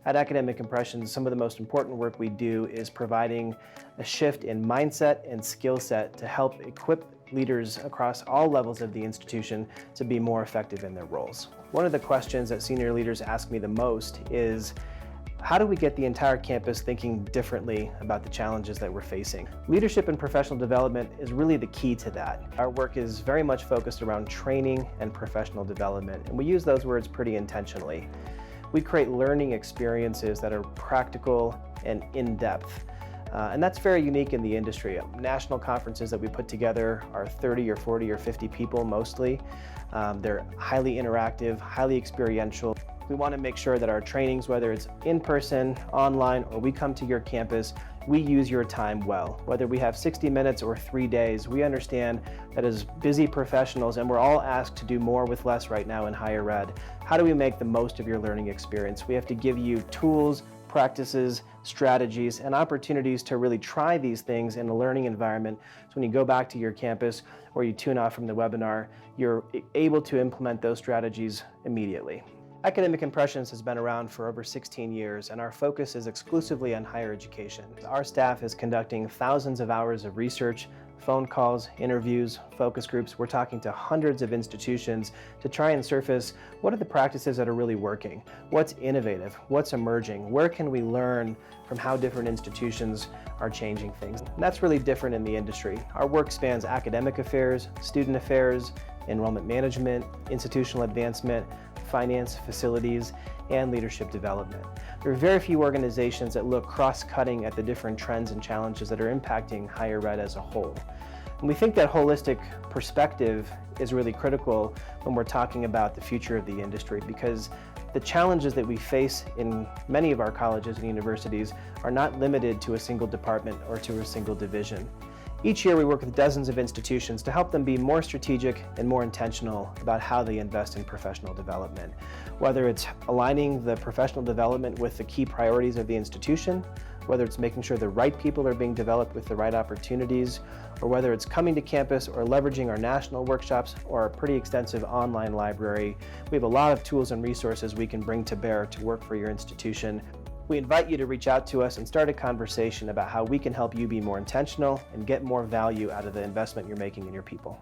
At Academic Impressions, some of the most important work we do is providing a shift in mindset and skill set to help equip leaders across all levels of the institution to be more effective in their roles. One of the questions that senior leaders ask me the most is, how do we get the entire campus thinking differently about the challenges that we're facing? Leadership and professional development is really the key to that. Our work is very much focused around training and professional development, and we use those words pretty intentionally. We create learning experiences that are practical and in-depth. And that's very unique in the industry. National conferences that we put together are 30 or 40 or 50 people mostly. They're highly interactive, highly experiential. We want to make sure that our trainings, whether it's in person, online, or we come to your campus, we use your time well. Whether we have 60 minutes or 3 days, we understand that as busy professionals, and we're all asked to do more with less right now in higher ed, how do we make the most of your learning experience? We have to give you tools, practices, strategies, and opportunities to really try these things in a learning environment. So when you go back to your campus or you tune off from the webinar, you're able to implement those strategies immediately. Academic Impressions has been around for over 16 years, and our focus is exclusively on higher education. Our staff is conducting thousands of hours of research, phone calls, interviews, focus groups. We're talking to hundreds of institutions to try and surface what are the practices that are really working, what's innovative, what's emerging, where can we learn from how different institutions are changing things. And that's really different in the industry. Our work spans academic affairs, student affairs, enrollment management, institutional advancement, finance, facilities, and leadership development. There are very few organizations that look cross-cutting at the different trends and challenges that are impacting higher ed as a whole. And we think that holistic perspective is really critical when we're talking about the future of the industry, because the challenges that we face in many of our colleges and universities are not limited to a single department or to a single division. Each year we work with dozens of institutions to help them be more strategic and more intentional about how they invest in professional development. Whether it's aligning the professional development with the key priorities of the institution, whether it's making sure the right people are being developed with the right opportunities, or whether it's coming to campus or leveraging our national workshops or our pretty extensive online library, we have a lot of tools and resources we can bring to bear to work for your institution. We invite you to reach out to us and start a conversation about how we can help you be more intentional and get more value out of the investment you're making in your people.